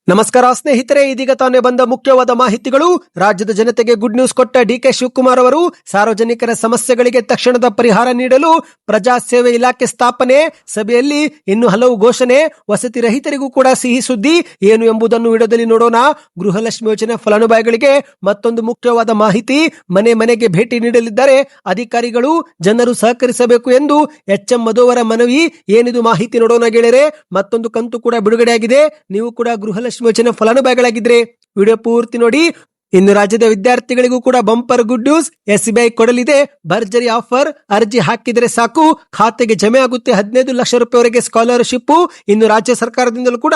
ನಮಸ್ಕಾರ ಸ್ನೇಹಿತರೆ, ಇದೀಗ ತಾನೇ ಬಂದ ಮುಖ್ಯವಾದ ಮಾಹಿತಿಗಳು. ರಾಜ್ಯದ ಜನತೆಗೆ ಗುಡ್ ನ್ಯೂಸ್ ಕೊಟ್ಟ ಡಿಕೆ ಶಿವಕುಮಾರ್ ಅವರು ಸಾರ್ವಜನಿಕರ ಸಮಸ್ಯೆಗಳಿಗೆ ತಕ್ಷಣದ ಪರಿಹಾರ ನೀಡಲು ಪ್ರಜಾ ಸೇವೆ ಇಲಾಖೆ ಸ್ಥಾಪನೆ, ಸಭೆಯಲ್ಲಿ ಇನ್ನು ಹಲವು ಘೋಷಣೆ, ವಸತಿ ರಹಿತರಿಗೂ ಕೂಡ ಸಿಹಿ ಸುದ್ದಿ ಏನು ಎಂಬುದನ್ನು ವಿಡಿಯೋದಲ್ಲಿ ನೋಡೋಣ. ಗೃಹಲಕ್ಷ್ಮಿ ಯೋಜನೆ ಫಲಾನುಭವಿಗಳಿಗೆ ಮತ್ತೊಂದು ಮುಖ್ಯವಾದ ಮಾಹಿತಿ. ಮನೆ ಮನೆಗೆ ಭೇಟಿ ನೀಡಲಿದ್ದಾರೆ ಅಧಿಕಾರಿಗಳು, ಜನರು ಸಹಕರಿಸಬೇಕು ಎಂದು ಎಚ್.ಎಂ. ಮಧು ಅವರ ಮನವಿ. ಏನಿದು ಮಾಹಿತಿ ನೋಡೋಣ ಗೆಳೆಯರೆ. ಮತ್ತೊಂದು ಕಂತು ಕೂಡ ಬಿಡುಗಡೆಯಾಗಿದೆ. ನೀವು ಕೂಡ ಗೃಹಲಕ್ಷ್ಮಿ ಯೋಜನೆ ಫಲಾನುಭವಿಗಳಾಗಿದ್ರೆ ವಿಡಿಯೋ ಪೂರ್ತಿ ನೋಡಿ. ಇನ್ನು ರಾಜ್ಯದ ವಿದ್ಯಾರ್ಥಿಗಳಿಗೂ ಕೂಡ ಬಂಪರ್ ಗುಡ್ ನ್ಯೂಸ್. ಎಸ್ಬಿಐ ಕೊಡಲಿದೆ ಭರ್ಜರಿ ಆಫರ್. ಅರ್ಜಿ ಹಾಕಿದರೆ ಸಾಕು, ಖಾತೆಗೆ ಜಮೆ ಆಗುತ್ತೆ 15 ಲಕ್ಷ ರೂಪಾಯಿವರೆಗೆ ಸ್ಕಾಲರ್ಶಿಪ್. ಇನ್ನು ರಾಜ್ಯ ಸರ್ಕಾರದಿಂದಲೂ ಕೂಡ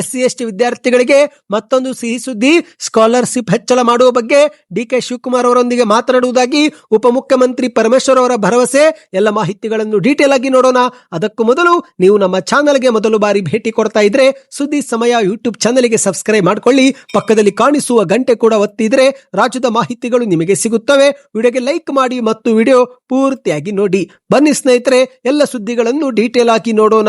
SC/ST ವಿದ್ಯಾರ್ಥಿಗಳಿಗೆ ಮತ್ತೊಂದು ಸಿಹಿ ಸುದ್ದಿ. ಸ್ಕಾಲರ್ಶಿಪ್ ಹೆಚ್ಚಳ ಮಾಡುವ ಬಗ್ಗೆ ಡಿಕೆ ಶಿವಕುಮಾರ್ ಅವರೊಂದಿಗೆ ಮಾತನಾಡುವುದಾಗಿ ಉಪಮುಖ್ಯಮಂತ್ರಿ ಪರಮೇಶ್ವರ್ ಅವರ ಭರವಸೆ. ಎಲ್ಲ ಮಾಹಿತಿಗಳನ್ನು ಡೀಟೇಲ್ ಆಗಿ ನೋಡೋಣ. ಅದಕ್ಕೂ ಮೊದಲು ನೀವು ನಮ್ಮ ಚಾನಲ್ಗೆ ಮೊದಲು ಬಾರಿ ಭೇಟಿ ಕೊಡ್ತಾ ಇದ್ರೆ ಸುದ್ದಿ ಸಮಯ ಯೂಟ್ಯೂಬ್ ಚಾನಲ್ಗೆ ಸಬ್ಸ್ಕ್ರೈಬ್ ಮಾಡ್ಕೊಳ್ಳಿ. ಪಕ್ಕದಲ್ಲಿ ಕಾಣಿಸುವ ಗಂಟೆ ಕೂಡ ಒತ್ತಿದ್ರೆ ರಾಜ್ಯದ ಮಾಹಿತಿಗಳು ನಿಮಗೆ ಸಿಗುತ್ತವೆ. ವಿಡಿಯೋಗೆ ಲೈಕ್ ಮಾಡಿ ಮತ್ತು ವಿಡಿಯೋ ಪೂರ್ತಿಯಾಗಿ ನೋಡಿ. ಬನ್ನಿ ಸ್ನೇಹಿತರೆ, ಎಲ್ಲ ಸುದ್ದಿಗಳನ್ನು ಡೀಟೇಲ್ ಆಗಿ ನೋಡೋಣ.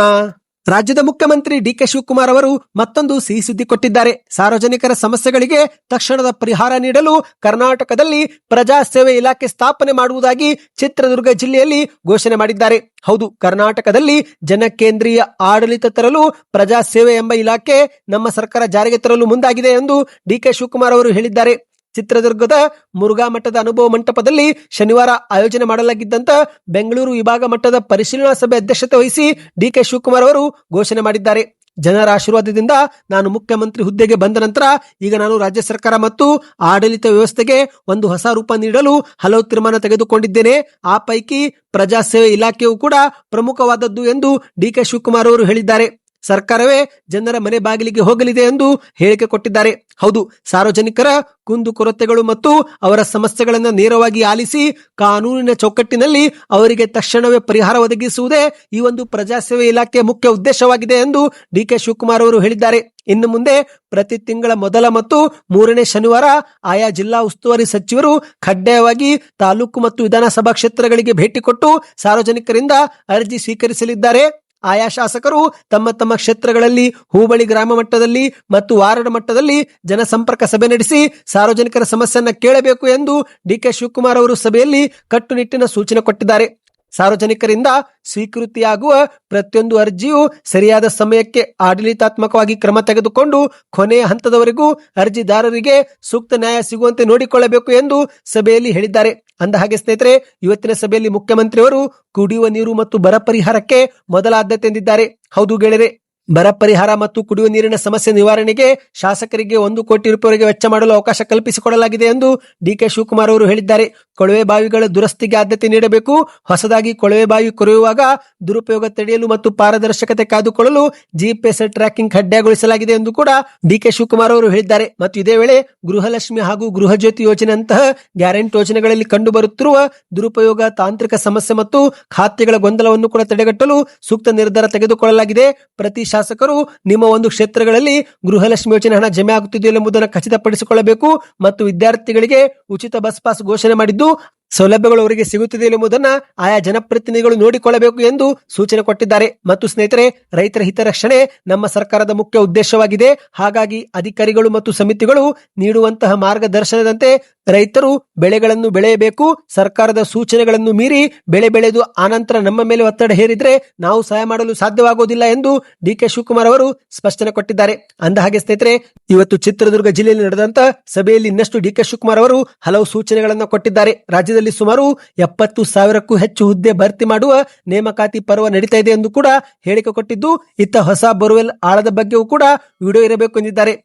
ರಾಜ್ಯದ ಮುಖ್ಯಮಂತ್ರಿ ಡಿಕೆ ಶಿವಕುಮಾರ್ ಅವರು ಮತ್ತೊಂದು ಸಿಹಿ ಸುದ್ದಿ ಕೊಟ್ಟಿದ್ದಾರೆ. ಸಾರ್ವಜನಿಕರ ಸಮಸ್ಯೆಗಳಿಗೆ ತಕ್ಷಣದ ಪರಿಹಾರ ನೀಡಲು ಕರ್ನಾಟಕದಲ್ಲಿ ಪ್ರಜಾ ಸೇವೆ ಇಲಾಖೆ ಸ್ಥಾಪನೆ ಮಾಡುವುದಾಗಿ ಚಿತ್ರದುರ್ಗ ಜಿಲ್ಲೆಯಲ್ಲಿ ಘೋಷಣೆ ಮಾಡಿದ್ದಾರೆ. ಹೌದು, ಕರ್ನಾಟಕದಲ್ಲಿ ಜನಕೇಂದ್ರೀಯ ಆಡಳಿತ ತರಲು ಪ್ರಜಾ ಸೇವೆ ಎಂಬ ಇಲಾಖೆ ನಮ್ಮ ಸರ್ಕಾರ ಜಾರಿಗೆ ತರಲು ಮುಂದಾಗಿದೆ ಎಂದು ಡಿಕೆ ಶಿವಕುಮಾರ್ ಅವರು ಹೇಳಿದ್ದಾರೆ. ಚಿತ್ರದುರ್ಗದ ಮುರುಘಾ ಮಠದ ಅನುಭವ ಮಂಟಪದಲ್ಲಿ ಶನಿವಾರ ಆಯೋಜನೆ ಮಾಡಲಾಗಿದ್ದಂತ ಬೆಂಗಳೂರು ವಿಭಾಗ ಮಟ್ಟದ ಪರಿಶೀಲನಾ ಸಭೆ ಅಧ್ಯಕ್ಷತೆ ವಹಿಸಿ ಡಿಕೆ ಶಿವಕುಮಾರ್ ಅವರು ಘೋಷಣೆ ಮಾಡಿದ್ದಾರೆ. ಜನರ ಆಶೀರ್ವಾದದಿಂದ ನಾನು ಮುಖ್ಯಮಂತ್ರಿ ಹುದ್ದೆಗೆ ಬಂದ ನಂತರ ಈಗ ನಾನು ರಾಜ್ಯ ಸರ್ಕಾರ ಮತ್ತು ಆಡಳಿತ ವ್ಯವಸ್ಥೆಗೆ ಒಂದು ಹೊಸ ರೂಪ ನೀಡಲು ಹಲವು ತೀರ್ಮಾನ ತೆಗೆದುಕೊಂಡಿದ್ದೇನೆ. ಆ ಪೈಕಿ ಪ್ರಜಾ ಸೇವೆ ಇಲಾಖೆಯು ಕೂಡ ಪ್ರಮುಖವಾದದ್ದು ಎಂದು ಡಿಕೆ ಶಿವಕುಮಾರ್ ಅವರು ಹೇಳಿದ್ದಾರೆ. ಸರ್ಕಾರವೇ ಜನರ ಮನೆ ಬಾಗಿಲಿಗೆ ಹೋಗಲಿದೆ ಎಂದು ಹೇಳಿಕೆ ಕೊಟ್ಟಿದ್ದಾರೆ. ಹೌದು, ಸಾರ್ವಜನಿಕರ ಕುಂದು ಕೊರತೆಗಳು ಮತ್ತು ಅವರ ಸಮಸ್ಯೆಗಳನ್ನು ನೇರವಾಗಿ ಆಲಿಸಿ ಕಾನೂನಿನ ಚೌಕಟ್ಟಿನಲ್ಲಿ ಅವರಿಗೆ ತಕ್ಷಣವೇ ಪರಿಹಾರ ಒದಗಿಸುವುದೇ ಈ ಒಂದು ಪ್ರಜಾಸೇವೆ ಇಲಾಖೆಯ ಮುಖ್ಯ ಉದ್ದೇಶವಾಗಿದೆ ಎಂದು ಡಿಕೆ ಶಿವಕುಮಾರ್ ಅವರು ಹೇಳಿದ್ದಾರೆ. ಇನ್ನು ಮುಂದೆ ಪ್ರತಿ ತಿಂಗಳ ಮೊದಲ ಮತ್ತು 3ನೇ ಶನಿವಾರ ಆಯಾ ಜಿಲ್ಲಾ ಉಸ್ತುವಾರಿ ಸಚಿವರು ಕಡ್ಡಾಯವಾಗಿ ತಾಲೂಕು ಮತ್ತು ವಿಧಾನಸಭಾ ಕ್ಷೇತ್ರಗಳಿಗೆ ಭೇಟಿ ಕೊಟ್ಟು ಸಾರ್ವಜನಿಕರಿಂದ ಅರ್ಜಿ ಸ್ವೀಕರಿಸಲಿದ್ದಾರೆ. ಆಯಾ ಶಾಸಕರು ತಮ್ಮ ತಮ್ಮ ಕ್ಷೇತ್ರಗಳಲ್ಲಿ ಹೋಬಳಿ ಗ್ರಾಮ ಮಟ್ಟದಲ್ಲಿ ಮತ್ತು ವಾರ್ಡ್ ಮಟ್ಟದಲ್ಲಿ ಜನಸಂಪರ್ಕ ಸಭೆ ನಡೆಸಿ ಸಾರ್ವಜನಿಕರ ಸಮಸ್ಯೆಯನ್ನ ಕೇಳಬೇಕು ಎಂದು ಡಿಕೆ ಶಿವಕುಮಾರ್ ಅವರು ಸಭೆಯಲ್ಲಿ ಕಟ್ಟುನಿಟ್ಟಿನ ಸೂಚನೆ ಕೊಟ್ಟಿದ್ದಾರೆ. ಸಾರ್ವಜನಿಕರಿಂದ ಸ್ವೀಕೃತಿಯಾಗುವ ಪ್ರತಿಯೊಂದು ಅರ್ಜಿಯು ಸರಿಯಾದ ಸಮಯಕ್ಕೆ ಆಡಳಿತಾತ್ಮಕವಾಗಿ ಕ್ರಮ ತೆಗೆದುಕೊಂಡು ಕೊನೆಯ ಹಂತದವರೆಗೂ ಅರ್ಜಿದಾರರಿಗೆ ಸೂಕ್ತ ನ್ಯಾಯ ಸಿಗುವಂತೆ ನೋಡಿಕೊಳ್ಳಬೇಕು ಎಂದು ಸಭೆಯಲ್ಲಿ ಹೇಳಿದ್ದಾರೆ. ಅಂದ ಹಾಗೆ ಸ್ನೇಹಿತರೆ, ಇವತ್ತಿನ ಸಭೆಯಲ್ಲಿ ಮುಖ್ಯಮಂತ್ರಿಯವರು ಕುಡಿಯುವ ನೀರು ಮತ್ತು ಬರ ಪರಿಹಾರಕ್ಕೆ ಮೊದಲ ಆದ್ಯತೆ ಎಂದಿದ್ದಾರೆ. ಹೌದು ಗೆಳೆಯರೆ, ಬರ ಪರಿಹಾರ ಮತ್ತು ಕುಡಿಯುವ ನೀರಿನ ಸಮಸ್ಯೆ ನಿವಾರಣೆಗೆ ಶಾಸಕರಿಗೆ 1 ಕೋಟಿ ರೂಪಾಯಿವರೆಗೆ ವೆಚ್ಚ ಮಾಡಲು ಅವಕಾಶ ಕಲ್ಪಿಸಿಕೊಡಲಾಗಿದೆ ಎಂದು ಡಿಕೆ ಶಿವಕುಮಾರ್ ಅವರು ಹೇಳಿದ್ದಾರೆ. ಕೊಳವೆ ಬಾವಿಗಳ ದುರಸ್ತಿಗೆ ಆದ್ಯತೆ ನೀಡಬೇಕು. ಹೊಸದಾಗಿ ಕೊಳವೆ ಬಾವಿ ಕೊರೆಯುವಾಗ ದುರುಪಯೋಗ ತಡೆಯಲು ಮತ್ತು ಪಾರದರ್ಶಕತೆ ಕಾಯ್ದುಕೊಳ್ಳಲು GPS ಟ್ರ್ಯಾಕಿಂಗ್ ಕಡ್ಡಾಯಗೊಳಿಸಲಾಗಿದೆ ಎಂದು ಕೂಡ ಡಿಕೆ ಶಿವಕುಮಾರ್ ಅವರು ಹೇಳಿದ್ದಾರೆ. ಮತ್ತು ಇದೇ ವೇಳೆ ಗೃಹಲಕ್ಷ್ಮಿ ಹಾಗೂ ಗೃಹ ಜ್ಯೋತಿ ಯೋಜನೆಯಂತಹ ಗ್ಯಾರಂಟಿ ಯೋಜನೆಗಳಲ್ಲಿ ಕಂಡು ಬರುತ್ತಿರುವ ದುರುಪಯೋಗ, ತಾಂತ್ರಿಕ ಸಮಸ್ಯೆ ಮತ್ತು ಖಾತೆಗಳ ಗೊಂದಲವನ್ನು ಕೂಡ ತಡೆಗಟ್ಟಲು ಸೂಕ್ತ ನಿರ್ಧಾರ ತೆಗೆದುಕೊಳ್ಳಲಾಗಿದೆ. ಪ್ರತಿ ಶಾಸಕರು ನಿಮ್ಮ ಒಂದು ಕ್ಷೇತ್ರಗಳಲ್ಲಿ ಗೃಹಲಕ್ಷ್ಮಿ ಯೋಜನೆ ಹಣ ಜಮೆ ಆಗುತ್ತಿದೆಯೋ ಎಂಬುದನ್ನು ಖಚಿತಪಡಿಸಿಕೊಳ್ಳಬೇಕು ಮತ್ತು ವಿದ್ಯಾರ್ಥಿಗಳಿಗೆ ಉಚಿತ ಬಸ್ ಪಾಸ್ ಘೋಷಣೆ ಮಾಡಿದ್ದು ಸೌಲಭ್ಯಗಳು ಅವರಿಗೆ ಸಿಗುತ್ತಿದೆ ಎಂಬುದನ್ನ ಆಯಾ ಜನಪ್ರತಿನಿಧಿಗಳು ನೋಡಿಕೊಳ್ಳಬೇಕು ಎಂದು ಸೂಚನೆ ಕೊಟ್ಟಿದ್ದಾರೆ. ಮತ್ತು ಸ್ನೇಹಿತರೆ, ರೈತರ ಹಿತರಕ್ಷಣೆ ನಮ್ಮ ಸರ್ಕಾರದ ಮುಖ್ಯ ಉದ್ದೇಶವಾಗಿದೆ. ಹಾಗಾಗಿ ಅಧಿಕಾರಿಗಳು ಮತ್ತು ಸಮಿತಿಗಳು ನೀಡುವಂತಹ ಮಾರ್ಗದರ್ಶನದಂತೆ ರೈತರು ಬೆಳೆಗಳನ್ನು ಬೆಳೆಯಬೇಕು. ಸರ್ಕಾರದ ಸೂಚನೆಗಳನ್ನು ಮೀರಿ ಬೆಳೆ ಬೆಳೆದು ಆನಂತರ ನಮ್ಮ ಮೇಲೆ ಒತ್ತಡ ಹೇರಿದ್ರೆ ನಾವು ಸಹಾಯ ಮಾಡಲು ಸಾಧ್ಯವಾಗುವುದಿಲ್ಲ ಎಂದು ಡಿಕೆ ಶಿವಕುಮಾರ್ ಅವರು ಸ್ಪಷ್ಟನೆ ಕೊಟ್ಟಿದ್ದಾರೆ. ಅಂದ ಹಾಗೆ ಸ್ನೇಹಿತರೆ, ಇವತ್ತು ಚಿತ್ರದುರ್ಗ ಜಿಲ್ಲೆಯಲ್ಲಿ ನಡೆದಂತ ಸಭೆಯಲ್ಲಿ ಇನ್ನಷ್ಟು ಡಿಕೆ ಶಿವಕುಮಾರ್ ಅವರು ಹಲವು ಸೂಚನೆಗಳನ್ನು ಕೊಟ್ಟಿದ್ದಾರೆ. ರಾಜ್ಯದಲ್ಲಿ ಸುಮಾರು 70,000ಕ್ಕೂ ಹೆಚ್ಚು ಹುದ್ದೆ ಭರ್ತಿ ಮಾಡುವ ನೇಮಕಾತಿ ಪರ್ವ ನಡೀತಾ ಇದೆ ಎಂದು ಕೂಡ ಹೇಳಿಕೆ ಕೊಟ್ಟಿದ್ದು, ಇತ್ತ ಹೊಸ ಬೋರ್ವೆಲ್ ಆಳದ ಬಗ್ಗೆಯೂ ಕೂಡ ವಿಡಿಯೋ ಇರಬೇಕು ಎಂದಿದ್ದಾರೆ.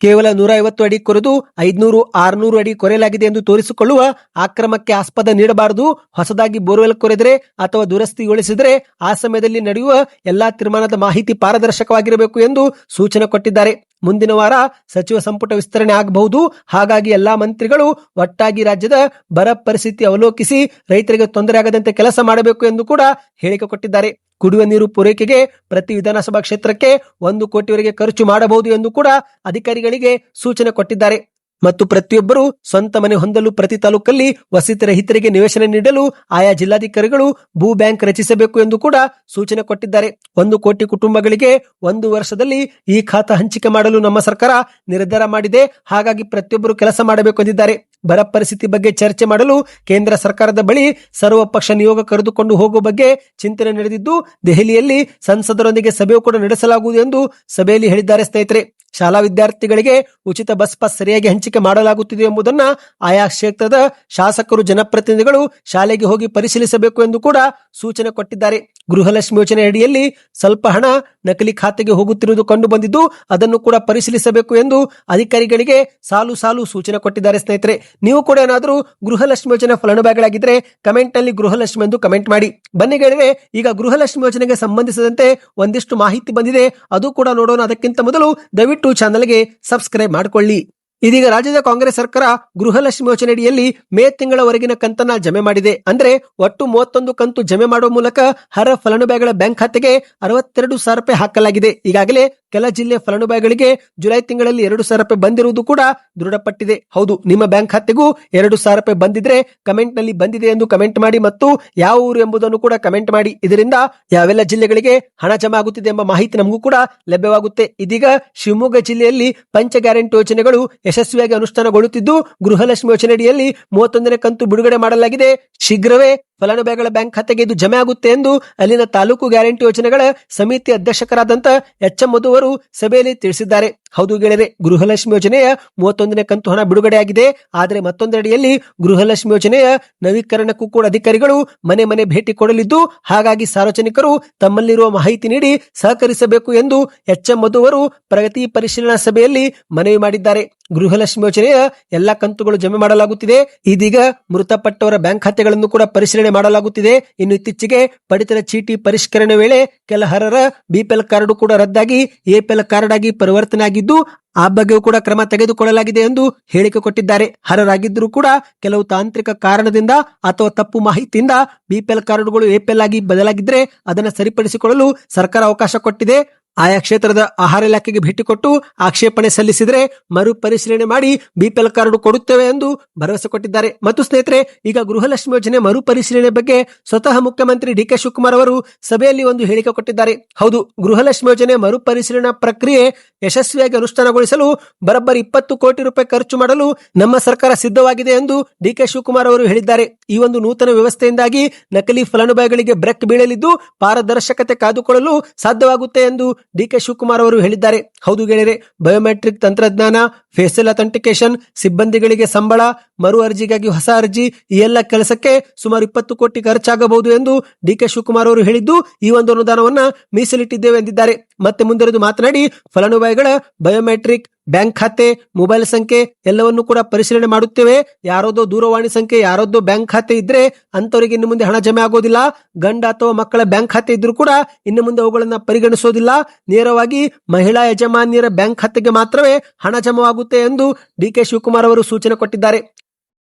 ಕೇವಲ 150 ಅಡಿ ಕೊರೆದು 500-600 ಅಡಿ ಕೊರೆಯಲಾಗಿದೆ ಎಂದು ತೋರಿಸಿಕೊಳ್ಳುವ ಆಕ್ರಮಕ್ಕೆ ಆಸ್ಪದ ನೀಡಬಾರದು. ಹೊಸದಾಗಿ ಬೋರ್ವೆಲ್ ಕೊರೆದರೆ ಅಥವಾ ದುರಸ್ತಿಗೊಳಿಸಿದರೆ ಆ ಸಮಯದಲ್ಲಿ ನಡೆಯುವ ಎಲ್ಲಾ ತೀರ್ಮಾನದ ಮಾಹಿತಿ ಪಾರದರ್ಶಕವಾಗಿರಬೇಕು ಎಂದು ಸೂಚನೆ ಕೊಟ್ಟಿದ್ದಾರೆ. ಮುಂದಿನ ವಾರ ಸಚಿವ ಸಂಪುಟ ವಿಸ್ತರಣೆ ಆಗಬಹುದು. ಹಾಗಾಗಿ ಎಲ್ಲಾ ಮಂತ್ರಿಗಳು ಒಟ್ಟಾಗಿ ರಾಜ್ಯದ ಬರ ಪರಿಸ್ಥಿತಿ ಅವಲೋಕಿಸಿ ರೈತರಿಗೆ ತೊಂದರೆ ಆಗದಂತೆ ಕೆಲಸ ಮಾಡಬೇಕು ಎಂದು ಕೂಡ ಹೇಳಿಕೆ ಕೊಟ್ಟಿದ್ದಾರೆ. ಕುಡಿಯುವ ನೀರು ಪೂರೈಕೆಗೆ ಪ್ರತಿ ವಿಧಾನಸಭಾ ಕ್ಷೇತ್ರಕ್ಕೆ 1 ಕೋಟಿವರೆಗೆ ಖರ್ಚು ಮಾಡಬಹುದು ಎಂದು ಕೂಡ ಅಧಿಕಾರಿಗಳಿಗೆ ಸೂಚನೆ ಕೊಟ್ಟಿದ್ದಾರೆ. ಮತ್ತು ಪ್ರತಿಯೊಬ್ಬರು ಸ್ವಂತ ಮನೆ ಹೊಂದಲು ಪ್ರತಿ ತಾಲೂಕಲ್ಲಿ ವಸತಿ ರಹಿತರಿಗೆ ನಿವೇಶನ ನೀಡಲು ಆಯಾ ಜಿಲ್ಲಾಧಿಕಾರಿಗಳು ಭೂ ಬ್ಯಾಂಕ್ ರಚಿಸಬೇಕು ಎಂದು ಕೂಡ ಸೂಚನೆ ಕೊಟ್ಟಿದ್ದಾರೆ. 1 ಕೋಟಿ ಕುಟುಂಬಗಳಿಗೆ 1 ವರ್ಷದಲ್ಲಿ ಈ ಖಾತಾ ಹಂಚಿಕೆ ಮಾಡಲು ನಮ್ಮ ಸರ್ಕಾರ ನಿರ್ಧಾರ ಮಾಡಿದೆ. ಹಾಗಾಗಿ ಪ್ರತಿಯೊಬ್ಬರು ಕೆಲಸ ಮಾಡಬೇಕು ಎಂದಿದ್ದಾರೆ. ಬರ ಪರಿಸ್ಥಿತಿ ಬಗ್ಗೆ ಚರ್ಚೆ ಮಾಡಲು ಕೇಂದ್ರ ಸರ್ಕಾರದ ಬಳಿ ಸರ್ವ ಪಕ್ಷ ನಿಯೋಗ ಕರೆದುಕೊಂಡು ಹೋಗುವ ಬಗ್ಗೆ ಚಿಂತನೆ ನಡೆದಿದ್ದು, ದೆಹಲಿಯಲ್ಲಿ ಸಂಸದರೊಂದಿಗೆ ಸಭೆಯೂ ಕೂಡ ನಡೆಸಲಾಗುವುದು ಎಂದು ಸಭೆಯಲ್ಲಿ ಹೇಳಿದ್ದಾರೆ. ಸ್ನೇಹಿತರೆ, ಶಾಲಾ ವಿದ್ಯಾರ್ಥಿಗಳಿಗೆ ಉಚಿತ ಬಸ್ ಪಾಸ್ ಸರಿಯಾಗಿ ಹಂಚಿಕೆ ಮಾಡಲಾಗುತ್ತಿದೆ ಎಂಬುದನ್ನ ಆಯಾ ಕ್ಷೇತ್ರದ ಶಾಸಕರು, ಜನಪ್ರತಿನಿಧಿಗಳು ಶಾಲೆಗೆ ಹೋಗಿ ಪರಿಶೀಲಿಸಬೇಕು ಎಂದು ಕೂಡ ಸೂಚನೆ ಕೊಟ್ಟಿದ್ದಾರೆ. ಗೃಹಲಕ್ಷ್ಮಿ ಯೋಜನೆ ಅಡಿಯಲ್ಲಿ ಸ್ವಲ್ಪ ಹಣ ನಕಲಿ ಖಾತೆಗೆ ಹೋಗುತ್ತಿರುವುದು ಕಂಡು ಬಂದಿದ್ದು, ಅದನ್ನು ಕೂಡ ಪರಿಶೀಲಿಸಬೇಕು ಎಂದು ಅಧಿಕಾರಿಗಳಿಗೆ ಸಾಲು ಸೂಚನೆ ಕೊಟ್ಟಿದ್ದಾರೆ. ಸ್ನೇಹಿತರೆ, ನೀವು ಕೂಡ ಏನಾದರೂ ಗೃಹಲಕ್ಷ್ಮಿ ಯೋಜನೆ ಫಲಾನುಭವಿಗಳಾಗಿದ್ರೆ ಕಮೆಂಟ್ ನಲ್ಲಿ ಗೃಹಲಕ್ಷ್ಮಿ ಎಂದು ಕಮೆಂಟ್ ಮಾಡಿ. ಬನ್ನಿ ಗೆಳೆಯರೇ, ಈಗ ಗೃಹಲಕ್ಷ್ಮಿ ಯೋಜನೆಗೆ ಸಂಬಂಧಿಸಿದಂತೆ ಒಂದಿಷ್ಟು ಮಾಹಿತಿ ಬಂದಿದೆ, ಅದು ಕೂಡ ನೋಡೋಣ. ಅದಕ್ಕಿಂತ ಮೊದಲು ದಯವಿಟ್ಟು ಚಾನಲ್ಗೆ ಸಬ್ಸ್ಕ್ರೈಬ್ ಮಾಡಿಕೊಳ್ಳಿ. ಇದೀಗ ರಾಜ್ಯದ ಕಾಂಗ್ರೆಸ್ ಸರ್ಕಾರ ಗೃಹಲಕ್ಷ್ಮಿ ಯೋಜನೆಯಡಿಯಲ್ಲಿ ಮೇ ತಿಂಗಳವರೆಗಿನ ಕಂತನ್ನ ಜಮೆ ಮಾಡಿದೆ. ಅಂದ್ರೆ ಒಟ್ಟು 31 ಕಂತು ಜಮೆ ಮಾಡುವ ಮೂಲಕ ಅರ್ಹ ಫಲಾನುಭವಿಗಳ ಬ್ಯಾಂಕ್ ಖಾತೆಗೆ 62,000 ರೂಪಾಯಿ ಹಾಕಲಾಗಿದೆ. ಈಗಾಗಲೇ ಕೆಲ ಜಿಲ್ಲೆ ಫಲಾನುಭವಿಗಳಿಗೆ ಜುಲೈ ತಿಂಗಳಲ್ಲಿ 2,000 ರೂಪಾಯಿ ಬಂದಿರುವುದು ಕೂಡ ದೃಢಪಟ್ಟಿದೆ. ಹೌದು, ನಿಮ್ಮ ಬ್ಯಾಂಕ್ ಖಾತೆಗೂ 2,000 ರೂಪಾಯಿ ಬಂದಿದ್ರೆ ಕಮೆಂಟ್ ನಲ್ಲಿ ಬಂದಿದೆ ಎಂದು ಕಮೆಂಟ್ ಮಾಡಿ ಮತ್ತು ಯಾವ ಊರು ಎಂಬುದನ್ನು ಕೂಡ ಕಮೆಂಟ್ ಮಾಡಿ. ಇದರಿಂದ ಯಾವೆಲ್ಲ ಜಿಲ್ಲೆಗಳಿಗೆ ಹಣ ಜಮಾ ಆಗುತ್ತಿದೆ ಎಂಬ ಮಾಹಿತಿ ನಮಗೂ ಕೂಡ ಲಭ್ಯವಾಗುತ್ತೆ. ಇದೀಗ ಶಿವಮೊಗ್ಗ ಜಿಲ್ಲೆಯಲ್ಲಿ ಪಂಚ ಗ್ಯಾರಂಟಿ ಯೋಜನೆಗಳು ಯಶಸ್ವಿಯಾಗಿ ಅನುಷ್ಠಾನಗೊಳ್ಳುತ್ತಿದ್ದು, ಗೃಹಲಕ್ಷ್ಮಿ ಯೋಜನೆಯಡಿಯಲ್ಲಿ 31ನೇ ಕಂತು ಬಿಡುಗಡೆ ಮಾಡಲಾಗಿದೆ. ಶೀಘ್ರವೇ ಫಲಾನುಭವಿಗಳ ಬ್ಯಾಂಕ್ ಖಾತೆಗೆ ಇದು ಜಮೆ ಆಗುತ್ತೆ ಎಂದು ಅಲ್ಲಿನ ತಾಲೂಕು ಗ್ಯಾರಂಟಿ ಯೋಜನೆಗಳ ಸಮಿತಿ ಅಧ್ಯಕ್ಷರಾದಂತ ಎಚ್.ಎಂ. ಮಧು ಅವರು ಸಭೆಯಲ್ಲಿ ತಿಳಿಸಿದ್ದಾರೆ. ಹೌದು ಗೆಳೆಯರೆ, ಗೃಹಲಕ್ಷ್ಮಿ ಯೋಜನೆಯ 31ನೇ ಕಂತು ಹಣ ಬಿಡುಗಡೆಯಾಗಿದೆ. ಆದರೆ ಮತ್ತೊಂದೆಡೆಯಲ್ಲಿ ಗೃಹಲಕ್ಷ್ಮಿ ಯೋಜನೆಯ ನವೀಕರಣಕ್ಕೂ ಕೂಡ ಅಧಿಕಾರಿಗಳು ಮನೆ ಭೇಟಿ ಕೊಡಲಿದ್ದು, ಹಾಗಾಗಿ ಸಾರ್ವಜನಿಕರು ತಮ್ಮಲ್ಲಿರುವ ಮಾಹಿತಿ ನೀಡಿ ಸಹಕರಿಸಬೇಕು ಎಂದು ಎಚ್.ಎಂ. ಮಧು ಅವರು ಪ್ರಗತಿ ಪರಿಶೀಲನಾ ಸಭೆಯಲ್ಲಿ ಮನವಿ ಮಾಡಿದ್ದಾರೆ. ಗೃಹಲಕ್ಷ್ಮಿ ಯೋಜನೆಯ ಎಲ್ಲಾ ಕಂತುಗಳು ಜಮೆ ಮಾಡಲಾಗುತ್ತಿದೆ. ಇದೀಗ ಮೃತಪಟ್ಟವರ ಬ್ಯಾಂಕ್ ಖಾತೆಗಳನ್ನು ಕೂಡ ಪರಿಶೀಲನೆ ಮಾಡಲಾಗುತ್ತಿದೆ. ಇನ್ನು ಇತ್ತೀಚೆಗೆ ಪಡಿತರ ಚೀಟಿ ಪರಿಷ್ಕರಣೆ ವೇಳೆ ಕೆಲ ಅರ್ಹರ ಬಿಪಿಎಲ್ ಕಾರ್ಡ್ ಕೂಡ ರದ್ದಾಗಿ ಎಪಿಎಲ್ ಕಾರ್ಡ್ ಆಗಿ ಪರಿವರ್ತನೆ ಆಗಿದ್ದು, ಆ ಬಗ್ಗೆಯೂ ಕೂಡ ಕ್ರಮ ತೆಗೆದುಕೊಳ್ಳಲಾಗಿದೆ ಎಂದು ಹೇಳಿಕೆ ಕೊಟ್ಟಿದ್ದಾರೆ. ಅರ್ಹರಾಗಿದ್ದರೂ ಕೂಡ ಕೆಲವು ತಾಂತ್ರಿಕ ಕಾರಣದಿಂದ ಅಥವಾ ತಪ್ಪು ಮಾಹಿತಿಯಿಂದ ಬಿಪಿಎಲ್ ಕಾರ್ಡ್ಗಳು ಎಪಿಎಲ್ ಆಗಿ ಬದಲಾಗಿದ್ರೆ ಅದನ್ನು ಸರಿಪಡಿಸಿಕೊಳ್ಳಲು ಸರ್ಕಾರ ಅವಕಾಶ ಕೊಟ್ಟಿದೆ. ಆಯಾ ಕ್ಷೇತ್ರದ ಆಹಾರ ಇಲಾಖೆಗೆ ಭೇಟಿ ಕೊಟ್ಟು ಆಕ್ಷೇಪಣೆ ಸಲ್ಲಿಸಿದರೆ ಮರು ಪರಿಶೀಲನೆ ಮಾಡಿ ಬಿಪಿಎಲ್ ಕಾರ್ಡ್ ಕೊಡುತ್ತೇವೆ ಎಂದು ಭರವಸೆ ಕೊಟ್ಟಿದ್ದಾರೆ. ಮತ್ತು ಸ್ನೇಹಿತರೆ, ಈಗ ಗೃಹಲಕ್ಷ್ಮಿ ಯೋಜನೆ ಮರು ಪರಿಶೀಲನೆ ಬಗ್ಗೆ ಸ್ವತಃ ಮುಖ್ಯಮಂತ್ರಿ ಡಿ.ಕೆ. ಶಿವಕುಮಾರ್ ಅವರು ಸಭೆಯಲ್ಲಿ ಒಂದು ಹೇಳಿಕೆ ಕೊಟ್ಟಿದ್ದಾರೆ. ಹೌದು, ಗೃಹಲಕ್ಷ್ಮಿ ಯೋಜನೆ ಮರು ಪರಿಶೀಲನಾ ಪ್ರಕ್ರಿಯೆ ಯಶಸ್ವಿಯಾಗಿ ಅನುಷ್ಠಾನಗೊಳಿಸಲು ಬರೋಬ್ಬರಿ 20 ಕೋಟಿ ರೂಪಾಯಿ ಖರ್ಚು ಮಾಡಲು ನಮ್ಮ ಸರ್ಕಾರ ಸಿದ್ಧವಾಗಿದೆ ಎಂದು ಡಿ.ಕೆ. ಶಿವಕುಮಾರ್ ಅವರು ಹೇಳಿದ್ದಾರೆ. ಈ ಒಂದು ನೂತನ ವ್ಯವಸ್ಥೆಯಿಂದಾಗಿ ನಕಲಿ ಫಲಾನುಭವಿಗಳಿಗೆ ಬ್ರೇಕ್ ಬೀಳಲಿದ್ದು, ಪಾರದರ್ಶಕತೆ ಕಾದುಕೊಳ್ಳಲು ಸಾಧ್ಯವಾಗುತ್ತೆ ಎಂದು ಡಿ.ಕೆ. ಶಿವಕುಮಾರ್ ಅವರು ಹೇಳಿದ್ದಾರೆ. ಹೌದು ಗೆಳೆಯರೆ, ಬಯೋಮೆಟ್ರಿಕ್ ತಂತ್ರಜ್ಞಾನ, ಫೇಸಿಯಲ್ ಅಥೆಂಟಿಕೇಶನ್, ಸಿಬ್ಬಂದಿಗಳಿಗೆ ಸಂಬಳ, ಮರು ಅರ್ಜಿಗಾಗಿ ಹೊಸ ಅರ್ಜಿ, ಈ ಎಲ್ಲ ಕೆಲಸಕ್ಕೆ ಸುಮಾರು 20 ಕೋಟಿ ಖರ್ಚಾಗಬಹುದು ಎಂದು ಡಿ.ಕೆ. ಶಿವಕುಮಾರ್ ಅವರು ಹೇಳಿದ್ದು, ಈ ಒಂದು ಅನುದಾನವನ್ನ ಮೀಸಲಿಟ್ಟಿದ್ದೇವೆ ಎಂದಿದ್ದಾರೆ. ಮತ್ತೆ ಮುಂದುವರೆದು ಮಾತನಾಡಿ, ಫಲಾನುಭವಿಗಳ ಬಯೋಮೆಟ್ರಿಕ್, ಬ್ಯಾಂಕ್ ಖಾತೆ, ಮೊಬೈಲ್ ಸಂಖ್ಯೆ ಎಲ್ಲವನ್ನೂ ಕೂಡ ಪರಿಶೀಲನೆ ಮಾಡುತ್ತೇವೆ. ಯಾರದೋ ದೂರವಾಣಿ ಸಂಖ್ಯೆ, ಯಾರದೋ ಬ್ಯಾಂಕ್ ಖಾತೆ ಇದ್ರೆ ಅಂತವರಿಗೆ ಇನ್ನು ಮುಂದೆ ಹಣ ಜಮೆ ಆಗೋದಿಲ್ಲ. ಗಂಡ ಅಥವಾ ಮಕ್ಕಳ ಬ್ಯಾಂಕ್ ಖಾತೆ ಇದ್ರೂ ಕೂಡ ಇನ್ನು ಮುಂದೆ ಅವುಗಳನ್ನ ಪರಿಗಣಿಸೋದಿಲ್ಲ. ನೇರವಾಗಿ ಮಹಿಳಾ ಯಜಮಾನ್ಯರ ಬ್ಯಾಂಕ್ ಖಾತೆಗೆ ಮಾತ್ರವೇ ಹಣ ಜಮವಾಗುತ್ತೆ ಎಂದು ಡಿ.ಕೆ. ಶಿವಕುಮಾರ್ ಅವರು ಸೂಚನೆ ಕೊಟ್ಟಿದ್ದಾರೆ.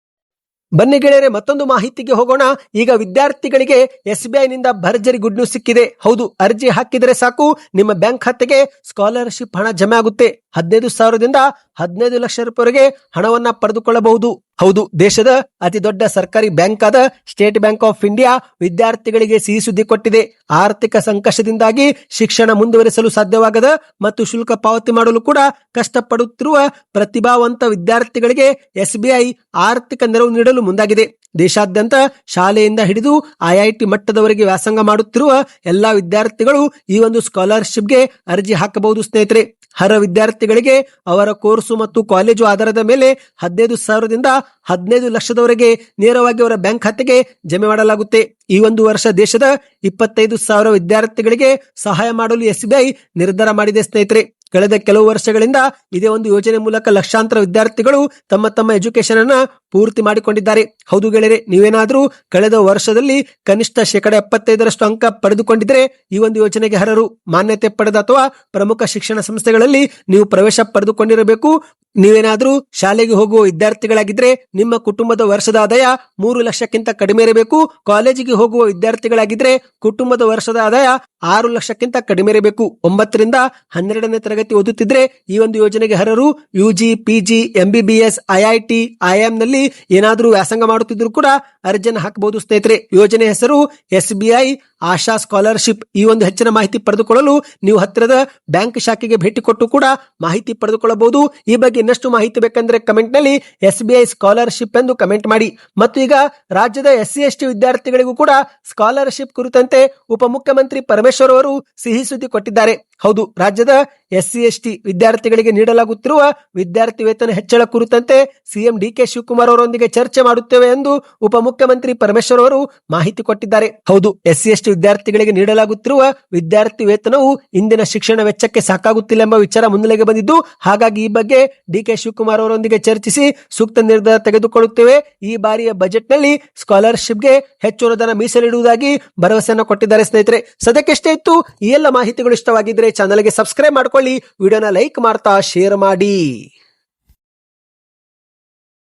ಬನ್ನಿ ಗೆಳೆಯರೆ, ಮತ್ತೊಂದು ಮಾಹಿತಿಗೆ ಹೋಗೋಣ. ಈಗ ವಿದ್ಯಾರ್ಥಿಗಳಿಗೆ SBI ನಿಂದ ಭರ್ಜರಿ ಗುಡ್ ನ್ಯೂಸ್ ಸಿಕ್ಕಿದೆ. ಹೌದು, ಅರ್ಜಿ ಹಾಕಿದರೆ ಸಾಕು ನಿಮ್ಮ ಬ್ಯಾಂಕ್ ಖಾತೆಗೆ ಸ್ಕಾಲರ್ಶಿಪ್ ಹಣ ಜಮೆ ಆಗುತ್ತೆ. 15,000ದಿಂದ 15 ಲಕ್ಷ ರೂಪಾಯಿವರೆಗೆ ಹಣವನ್ನ ಪಡೆದುಕೊಳ್ಳಬಹುದು. ಹೌದು, ದೇಶದ ಅತಿ ದೊಡ್ಡ ಸರ್ಕಾರಿ ಬ್ಯಾಂಕ್ ಆದ ಸ್ಟೇಟ್ ಬ್ಯಾಂಕ್ ಆಫ್ ಇಂಡಿಯಾ ವಿದ್ಯಾರ್ಥಿಗಳಿಗೆ ಸಿಹಿ ಸುದ್ದಿ ಕೊಟ್ಟಿದೆ. ಆರ್ಥಿಕ ಸಂಕಷ್ಟದಿಂದಾಗಿ ಶಿಕ್ಷಣ ಮುಂದುವರಿಸಲು ಸಾಧ್ಯವಾಗದ ಮತ್ತು ಶುಲ್ಕ ಪಾವತಿ ಮಾಡಲು ಕೂಡ ಕಷ್ಟಪಡುತ್ತಿರುವ ಪ್ರತಿಭಾವಂತ ವಿದ್ಯಾರ್ಥಿಗಳಿಗೆ SBI ಆರ್ಥಿಕ ನೆರವು ನೀಡಲು ಮುಂದಾಗಿದೆ. ದೇಶಾದ್ಯಂತ ಶಾಲೆಯಿಂದ ಹಿಡಿದು IIT ಮಟ್ಟದವರೆಗೆ ವ್ಯಾಸಂಗ ಮಾಡುತ್ತಿರುವ ಎಲ್ಲಾ ವಿದ್ಯಾರ್ಥಿಗಳು ಈ ಒಂದು ಸ್ಕಾಲರ್ಶಿಪ್ಗೆ ಅರ್ಜಿ ಹಾಕಬಹುದು. ಸ್ನೇಹಿತರೆ, ಅರ್ಹ ವಿದ್ಯಾರ್ಥಿಗಳಿಗೆ ಅವರ ಕೋರ್ಸು ಮತ್ತು ಕಾಲೇಜು ಆಧಾರದ ಮೇಲೆ 15,000ದಿಂದ 15 ಲಕ್ಷದವರೆಗೆ ನೇರವಾಗಿ ಅವರ ಬ್ಯಾಂಕ್ ಖಾತೆಗೆ ಜಮೆ ಮಾಡಲಾಗುತ್ತೆ. ಈ ಒಂದು ವರ್ಷ ದೇಶದ 25,000 ವಿದ್ಯಾರ್ಥಿಗಳಿಗೆ ಸಹಾಯ ಮಾಡಲು SBI ನಿರ್ಧಾರ ಮಾಡಿದೆ. ಸ್ನೇಹಿತರೆ, ಕಳೆದ ಕೆಲವು ವರ್ಷಗಳಿಂದ ಇದೇ ಒಂದು ಯೋಜನೆ ಮೂಲಕ ಲಕ್ಷಾಂತರ ವಿದ್ಯಾರ್ಥಿಗಳು ತಮ್ಮ ಎಜುಕೇಶನ್ ಅನ್ನ ಪೂರ್ತಿ ಮಾಡಿಕೊಂಡಿದ್ದಾರೆ. ಹೌದು ಗೆಳೆಯರೆ, ನೀವೇನಾದ್ರೂ ಕಳೆದ ವರ್ಷದಲ್ಲಿ ಕನಿಷ್ಠ 75% ಅಂಕ ಪಡೆದುಕೊಂಡಿದ್ರೆ ಈ ಒಂದು ಯೋಜನೆಗೆ ಅರ್ಹರು. ಮಾನ್ಯತೆ ಪಡೆದ ಅಥವಾ ಪ್ರಮುಖ ಶಿಕ್ಷಣ ಸಂಸ್ಥೆಗಳಲ್ಲಿ ನೀವು ಪ್ರವೇಶ ಪಡೆದುಕೊಂಡಿರಬೇಕು. ನೀವೇನಾದ್ರೂ ಶಾಲೆಗೆ ಹೋಗುವ ವಿದ್ಯಾರ್ಥಿಗಳಾಗಿದ್ರೆ ನಿಮ್ಮ ಕುಟುಂಬದ ವರ್ಷದ ಆದಾಯ 3 ಲಕ್ಷಕ್ಕಿಂತ ಕಡಿಮೆ ಇರಬೇಕು. ಕಾಲೇಜಿಗೆ ಹೋಗುವ ವಿದ್ಯಾರ್ಥಿಗಳಾಗಿದ್ರೆ ಕುಟುಂಬದ ವರ್ಷದ ಆದಾಯ 6 ಲಕ್ಷಕ್ಕಿಂತ ಕಡಿಮೆ ಇರಬೇಕು. 9ರಿಂದ 12ನೇ ತರಗತಿ ಓದುತ್ತಿದ್ರೆ ಈ ಒಂದು ಯೋಜನೆಗೆ ಅರ್ಹರು. UG, PG, MBBS, IIT, IIM ನಲ್ಲಿ ಏನಾದ್ರೂ ವ್ಯಾಸಂಗ ಮಾಡುತ್ತಿದ್ರು ಕೂಡ ಅರ್ಜಿಯನ್ನು ಹಾಕಬಹುದು ಸ್ನೇಹಿತರೆ. ಯೋಜನೆ ಹೆಸರು SBI ಆಶಾ ಸ್ಕಾಲರ್ಶಿಪ್. ಈ ಒಂದು ಹೆಚ್ಚಿನ ಮಾಹಿತಿ ಪಡೆದುಕೊಳ್ಳಲು ನೀವು ಹತ್ತಿರದ ಬ್ಯಾಂಕ್ ಶಾಖೆಗೆ ಭೇಟಿ ಕೊಟ್ಟು ಕೂಡ ಮಾಹಿತಿ ಪಡೆದುಕೊಳ್ಳಬಹುದು. ಈ ಬಗ್ಗೆ ಇನ್ನಷ್ಟು ಮಾಹಿತಿ ಬೇಕಂದ್ರೆ ಕಮೆಂಟ್ ನಲ್ಲಿ SBI ಸ್ಕಾಲರ್ಶಿಪ್ ಎಂದು ಕಮೆಂಟ್ ಮಾಡಿ. ಮತ್ತು ಈಗ ರಾಜ್ಯದ SC/ST ವಿದ್ಯಾರ್ಥಿಗಳಿಗೂ ಕೂಡ ಸ್ಕಾಲರ್ಶಿಪ್ ಕುರಿತಂತೆ ಉಪಮುಖ್ಯಮಂತ್ರಿ ಪರಮೇಶ್ವರ್ ಅವರು ಸಿಹಿ ಸುದ್ದಿ ಕೊಟ್ಟಿದ್ದಾರೆ. ಹೌದು, ರಾಜ್ಯದ SC/ST ವಿದ್ಯಾರ್ಥಿಗಳಿಗೆ ನೀಡಲಾಗುತ್ತಿರುವ ವಿದ್ಯಾರ್ಥಿ ವೇತನ ಹೆಚ್ಚಳ ಕುರಿತಂತೆ ಸಿಎಂ DK ಶಿವಕುಮಾರ್ ಅವರೊಂದಿಗೆ ಚರ್ಚೆ ಮಾಡುತ್ತೇವೆ ಎಂದು ಉಪಮುಖ್ಯಮಂತ್ರಿ ಪರಮೇಶ್ವರ್ ಅವರು ಮಾಹಿತಿ ಕೊಟ್ಟಿದ್ದಾರೆ. ಹೌದು, SC/ST ವಿದ್ಯಾರ್ಥಿಗಳಿಗೆ ನೀಡಲಾಗುತ್ತಿರುವ ವಿದ್ಯಾರ್ಥಿ ವೇತನವು ಇಂದಿನ ಶಿಕ್ಷಣ ವೆಚ್ಚಕ್ಕೆ ಸಾಕಾಗುತ್ತಿಲ್ಲ ಎಂಬ ವಿಚಾರ ಮುನ್ನೆಲೆಗೆ ಬಂದಿದ್ದು, ಹಾಗಾಗಿ ಈ ಬಗ್ಗೆ DK ಶಿವಕುಮಾರ್ ಅವರೊಂದಿಗೆ ಚರ್ಚಿಸಿ ಸೂಕ್ತ ನಿರ್ಧಾರ ತೆಗೆದುಕೊಳ್ಳುತ್ತೇವೆ. ಈ ಬಾರಿಯ ಬಜೆಟ್ ನಲ್ಲಿ ಸ್ಕಾಲರ್ಶಿಪ್ಗೆ ಹೆಚ್ಚು ಅನುದಾನ ಮೀಸಲಿಡುವುದಾಗಿ ಭರವಸೆಯನ್ನು ಕೊಟ್ಟಿದ್ದಾರೆ. ಸ್ನೇಹಿತರೆ, ಸದ್ಯಕ್ಕೆಷ್ಟೇ ಇತ್ತು. ಈ ಎಲ್ಲ ಮಾಹಿತಿಗಳು ಇಷ್ಟವಾಗಿದ್ರೆ ಚಾನಲ್ಗೆ ಸಬ್ಸ್ಕ್ರೈಬ್ ಮಾಡ್ಕೊಳ್ಳಿ, ವಿಡಿಯೋನ ಲೈಕ್ ಮಾಡ್ತಾ ಶೇರ್ ಮಾಡಿ.